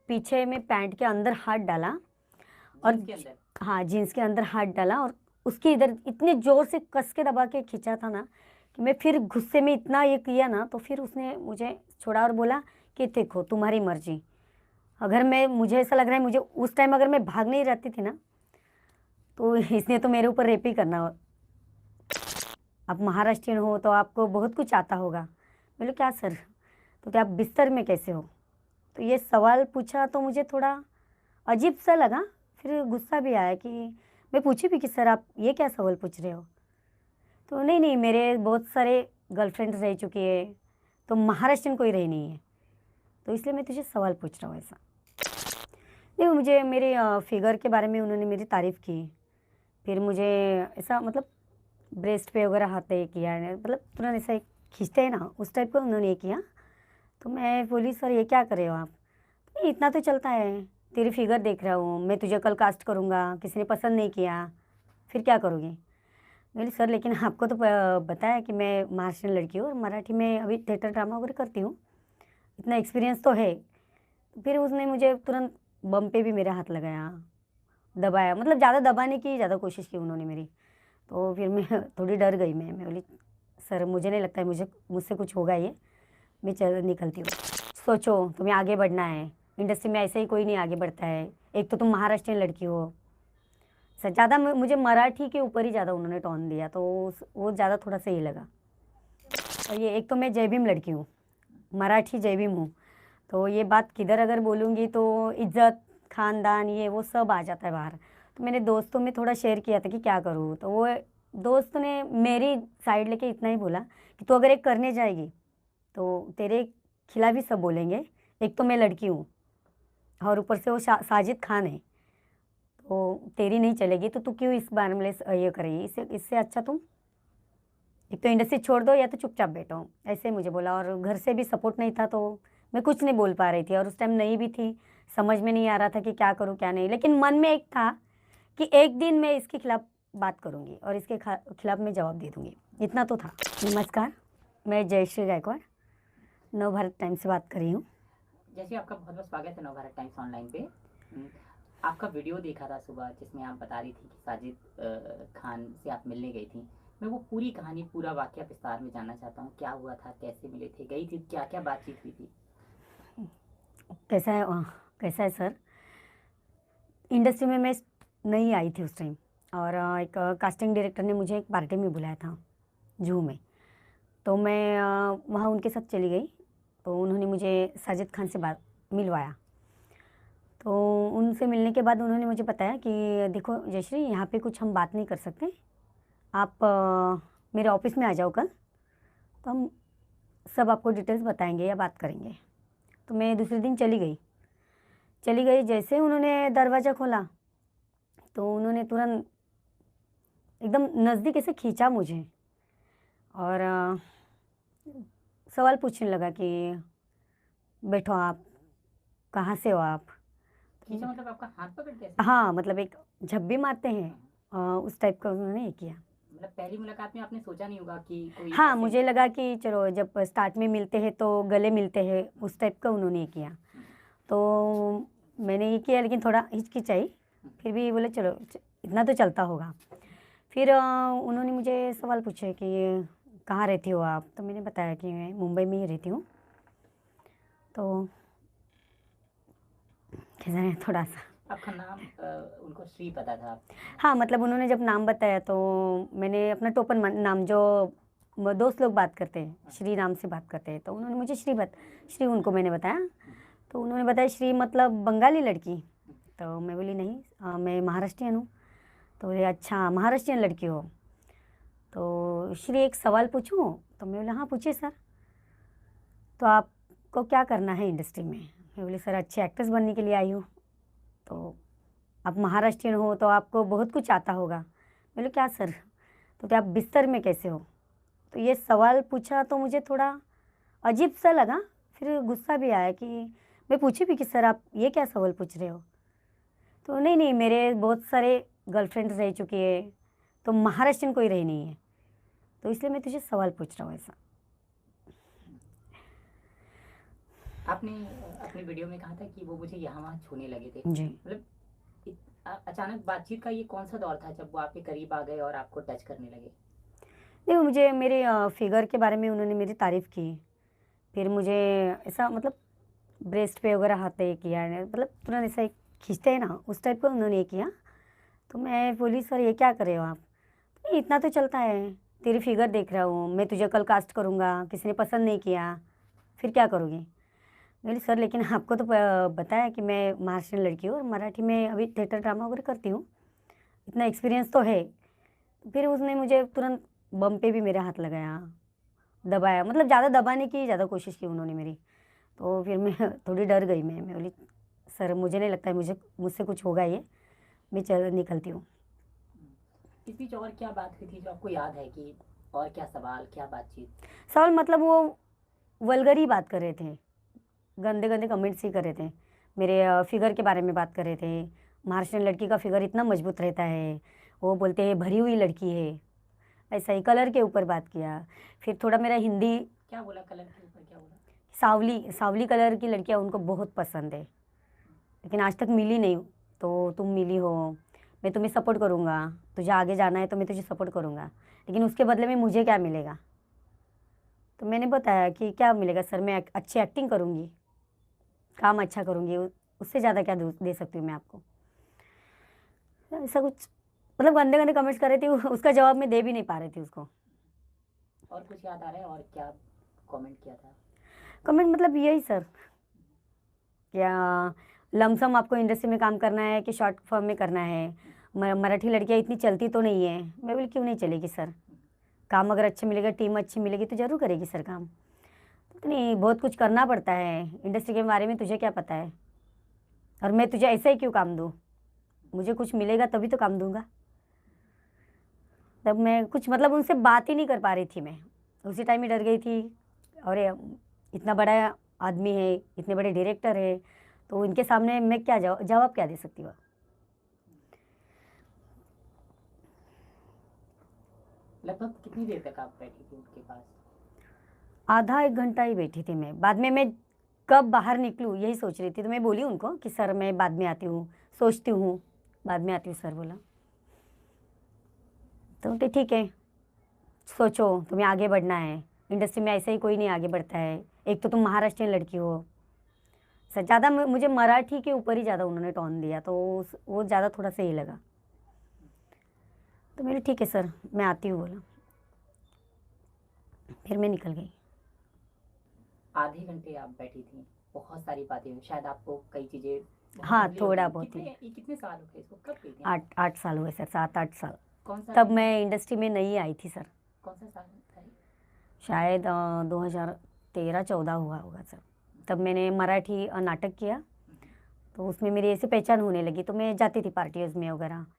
पीछे में पैंट के अंदर हाथ डाला और जीन्स के अंदर? हाँ, जीन्स के अंदर हाथ डाला और उसके इधर इतने ज़ोर से कस के दबा के खींचा था ना कि मैं फिर गुस्से में इतना ये किया ना, तो फिर उसने मुझे छोड़ा और बोला कि देखो तुम्हारी मर्ज़ी। अगर मैं मुझे ऐसा लग रहा है मुझे उस टाइम अगर मैं भाग नहीं रहती थी ना, तो इसने तो मेरे ऊपर रेप ही करना। आप महाराष्ट्रियन हो तो आपको बहुत कुछ आता होगा। मैं बोली क्या सर? तो क्या आप बिस्तर में कैसे हो? तो ये सवाल पूछा तो मुझे थोड़ा अजीब सा लगा, फिर गुस्सा भी आया कि मैं पूछी भी कि सर आप ये क्या सवाल पूछ रहे हो? तो नहीं, नहीं मेरे बहुत सारे गर्लफ्रेंड्स रह चुकी है, तो महाराष्ट्रियन कोई रही नहीं है, तो इसलिए मैं तुझे सवाल पूछ रहा हूँ ऐसा। नहीं, मुझे मेरे फिगर के बारे में उन्होंने मेरी तारीफ़ की। फिर मुझे ऐसा मतलब ब्रेस्ट पे वगैरह हाथ ये किया है, मतलब तुरंत ऐसा एक खींचते हैं ना, उस टाइप का उन्होंने ये किया। तो मैं बोली सर ये क्या कर रहे हो आप? नहीं इतना तो चलता है, तेरी फिगर देख रहा हूँ, मैं तुझे कल कास्ट करूँगा, किसी ने पसंद नहीं किया, फिर क्या करोगी? मैं बोली सर लेकिन आपको तो पता है कि मैं महाराष्ट्रियन लड़की हूँ और मराठी में अभी थिएटर ड्रामा वगैरह करती हूँ, इतना एक्सपीरियंस तो है। फिर उसने मुझे तुरंत बम पे भी मेरा हाथ लगाया, दबाया, मतलब ज़्यादा दबाने की ज़्यादा कोशिश की उन्होंने मेरी। तो फिर मैं थोड़ी डर गई, मैं बोली सर मुझे नहीं लगता है मुझसे कुछ होगा ये, मैं चल निकलती हूँ। सोचो तुम्हें आगे बढ़ना है, इंडस्ट्री में ऐसे ही कोई नहीं आगे बढ़ता है, एक तो तुम महाराष्ट्रियन लड़की हो। सर ज़्यादा मुझे मराठी के ऊपर ही ज़्यादा उन्होंने टोन दिया, तो वो ज़्यादा थोड़ा सही लगा। और ये एक तो मैं जय भीम लड़की हूँ, मराठी जय भीम हूँ, तो ये बात किधर अगर बोलूँगी तो इज्जत, ख़ानदान, ये वो सब आ जाता है बाहर। तो मैंने दोस्तों में थोड़ा शेयर किया था कि क्या करूँ, तो वो दोस्त ने मेरी साइड लेके इतना ही बोला कि तू अगर एक करने जाएगी तो तेरे खिलाफ ही सब बोलेंगे, एक तो मैं लड़की हूँ और ऊपर से वो साजिद खान है, तो तेरी नहीं चलेगी, तो तू क्यों इस बारे में ये करेगी? इससे इससे अच्छा तुम एक तो इंडस्ट्री छोड़ दो या तो चुपचाप बैठो, ऐसे मुझे बोला। और घर से भी सपोर्ट नहीं था, तो मैं कुछ नहीं बोल पा रही थी और उस टाइम नई भी थी, समझ में नहीं आ रहा था कि क्या करूँ क्या नहीं, लेकिन मन में एक था कि एक दिन मैं इसके खिलाफ बात करूँगी और इसके खिलाफ मैं जवाब दे दूँगी, इतना तो था। नमस्कार, मैं जयश्री गायकवाड़ नवभारत टाइम्स से बात कर रही हूँ। जैसे आपका बहुत बहुत स्वागत है नवभारत टाइम्स ऑनलाइन पे। आपका वीडियो देखा था सुबह जिसमें आप बता रही थी कि साजिद खान से आप मिलने गई थी। मैं वो पूरी कहानी, पूरा वाकया विस्तार में जानना चाहता हूँ। क्या हुआ था, कैसे मिले थे, गई थी, क्या क्या बातचीत हुई थी? कैसा है कैसा है सर? इंडस्ट्री में मैं नई आई थी उस टाइम, और एक कास्टिंग डायरेक्टर ने मुझे एक पार्टी में बुलाया था जूहू में, तो मैं वहाँ उनके साथ चली गई। तो उन्होंने मुझे साजिद खान से बात मिलवाया। तो उनसे मिलने के बाद उन्होंने मुझे बताया कि देखो जयश्री, यहाँ पे कुछ हम बात नहीं कर सकते, आप मेरे ऑफिस में आ जाओ कल, तो हम सब आपको डिटेल्स बताएंगे या बात करेंगे। तो मैं दूसरे दिन चली गई। जैसे उन्होंने दरवाज़ा खोला तो उन्होंने तुरंत एकदम नज़दीक ऐसे खींचा मुझे और सवाल पूछने लगा कि बैठो आप, कहाँ से हो आप? खींचा मतलब आपका हाथ पकड़ के ऐसे? हाँ, मतलब एक झप्पी मारते हैं, उस टाइप का उन्होंने ये किया। मतलब पहली मुलाकात में आपने सोचा नहीं होगा कि कोई हाँ, ऐसे? मुझे लगा कि चलो जब स्टार्ट में मिलते हैं तो गले मिलते हैं, उस टाइप का उन्होंने ये किया। तो मैंने ये किया लेकिन थोड़ा हिचकिचाई, फिर भी बोले चलो इतना तो चलता होगा। फिर उन्होंने मुझे सवाल पूछे कि कहाँ रहती हो आप? तो मैंने बताया कि मैं मुंबई में ही रहती हूँ। तो कैसा है थोड़ा सा, आपका नाम उनको श्री पता था? हाँ, मतलब उन्होंने जब नाम बताया तो मैंने अपना टोपन नाम जो दोस्त लोग बात करते हैं, श्री नाम से बात करते हैं, तो उन्होंने मुझे श्री उनको मैंने बताया। तो उन्होंने बताया श्री मतलब बंगाली लड़की? तो मैं बोली नहीं, मैं महाराष्ट्रियन हूँ। तो बोले अच्छा महाराष्ट्रियन लड़की हो, तो श्री एक सवाल पूछूं? तो मैं बोले हाँ पूछिए सर। तो आपको क्या करना है इंडस्ट्री में? मैं बोली सर अच्छे एक्ट्रेस बनने के लिए आई हूँ। तो आप महाराष्ट्रियन हो तो आपको बहुत कुछ आता होगा। मैं बोली क्या सर? तो क्या आप बिस्तर में कैसे हो? तो ये सवाल पूछा तो मुझे थोड़ा अजीब सा लगा, फिर गुस्सा भी आया कि मैं पूछी भी कि सर आप ये क्या सवाल पूछ रहे हो? तो नहीं, नहीं मेरे बहुत सारे गर्लफ्रेंड्स रह चुकी है, तो महाराष्ट्रियन कोई रही नहीं है, तो इसलिए मैं तुझे सवाल पूछ रहा हूँ ऐसा। आपने अपने वीडियो में कहा था कि वो मुझे यहाँ-वहाँ छूने लगे थे। जी। मतलब अचानक बातचीत का ये कौन-सा दौर था जब वो आपके करीब आ गए और आपको टच करने लगे? नहीं, मुझे मेरे फिगर के बारे में उन्होंने मेरी तारीफ़ की। फिर मुझे ऐसा मतलब ब्रेस्ट पे वगैरह हाथ ये किया है, मतलब तुरंत ऐसा एक खींचते हैं ना, उस टाइप का उन्होंने ये किया। तो मैं बोली, "सर ये क्या कर रहे हो आप?" "नहीं, इतना तो चलता है, तेरी फिगर देख रहा हूँ, मैं तुझे कल कास्ट करूँगा, किसी ने पसंद नहीं किया, फिर क्या करोगी?" मैं बोली, "सर लेकिन आपको तो पता है कि मैं महाराष्ट्रियन लड़की हूँ और मराठी में अभी थिएटर ड्रामा वगैरह करती हूँ, इतना एक्सपीरियंस तो है।" फिर उसने मुझे तुरंत बम पे भी मेरा हाथ लगाया, दबाया, मतलब ज़्यादा दबाने की ज़्यादा कोशिश की उन्होंने मेरी। तो फिर मैं थोड़ी डर गई, मैं बोली, "सर मुझे नहीं लगता है मुझसे कुछ होगा ये, मैं चल निकलती हूँ।" इस बीच और क्या बात हुई थी जो आपको याद है कि और क्या सवाल, क्या बातचीत? सवाल मतलब वो वल्गर ही बात कर रहे थे, गंदे-गंदे कमेंट्स ही कर रहे थे। मेरे फिगर के बारे में बात कर रहे थे, महाराष्ट्रियन लड़की का फिगर इतना मजबूत रहता है, वो बोलते हैं भरी हुई लड़की है, ऐसा ही कलर के ऊपर बात किया। फिर थोड़ा मेरा हिंदी, क्या बोला कलर के ऊपर क्या बोला? साँवली साँवली कलर की लड़कियाँ उनको बहुत पसंद है, लेकिन आज तक मिली नहीं, तो तुम मिली हो, मैं तुम्हें सपोर्ट करूँगा, तुझे आगे जाना है तो मैं तुझे सपोर्ट करूँगा, लेकिन उसके बदले में मुझे क्या मिलेगा? तो मैंने बताया कि क्या मिलेगा सर, मैं अच्छी एक्टिंग करूँगी, काम अच्छा करूँगी, उससे ज़्यादा क्या दे सकती हूँ मैं आपको? ऐसा कुछ मतलब गंदे-गंदे कमेंट्स कर रही थी, उसका जवाब मैं दे भी नहीं पा रही थी उसको। और कुछ याद आ रहा है और क्या कमेंट किया था? कमेंट मतलब यही सर, क्या लमसम आपको इंडस्ट्री में काम करना है कि शॉर्ट फॉर्म में करना है? मराठी लड़कियाँ इतनी चलती तो नहीं है। मैं बोली, क्यों नहीं चलेगी सर? काम अगर अच्छा मिलेगा, टीम अच्छी मिलेगी तो ज़रूर करेगी सर काम। तो नहीं, बहुत कुछ करना पड़ता है, इंडस्ट्री के बारे में तुझे क्या पता है? और मैं तुझे ऐसे ही क्यों काम दूँ? मुझे कुछ मिलेगा तभी तो काम दूँगा। तब मैं कुछ मतलब उनसे बात ही नहीं कर पा रही थी मैं। उसी टाइम ही डर गई थी, और इतना बड़ा आदमी है, इतने बड़े डायरेक्टर है, तो इनके सामने मैं क्या जवाब क्या दे सकती हूँ? लगभग कितनी देर तक आप बैठी थी उनके पास? आधा 1 घंटा ही बैठी थी मैं। बाद में मैं कब बाहर निकलूँ यही सोच रही थी, तो मैं बोली उनको कि सर मैं बाद में आती हूँ, सोचती हूँ, बाद में आती हूँ सर बोला। तो बोलते ठीक है, सोचो, तुम्हें आगे बढ़ना है, इंडस्ट्री में ऐसे ही कोई नहीं आगे बढ़ता है। एक तो तुम महाराष्ट्रियन लड़की हो। ज़्यादा मुझे मराठी के ऊपर ही ज़्यादा उन्होंने टोन दिया, तो वो ज़्यादा थोड़ा सही लगा। तो मैंने ठीक है सर, मैं आती हूँ बोला। फिर मैं निकल गई। आधे घंटे आप बैठी थी, बहुत सारी बातें हुई, शायद आपको कई चीज़ें बहुत हाँ, धुंधली हो थोड़ा गई। बहुत ही। कितने साल हो गए इसको? कब गई थी आप? 8 साल हुए सर, 7-8 साल। कौन-सा तब टाइम था? मैं इंडस्ट्री में नई आई थी सर, कौन-सा साल था ये? शायद 2013-14 हुआ होगा सर। तब मैंने मराठी नाटक किया, हुँ, हुँ। तो उसमें मेरी ऐसी पहचान होने लगी, तो मैं जाती थी पार्टीज़ में वगैरह।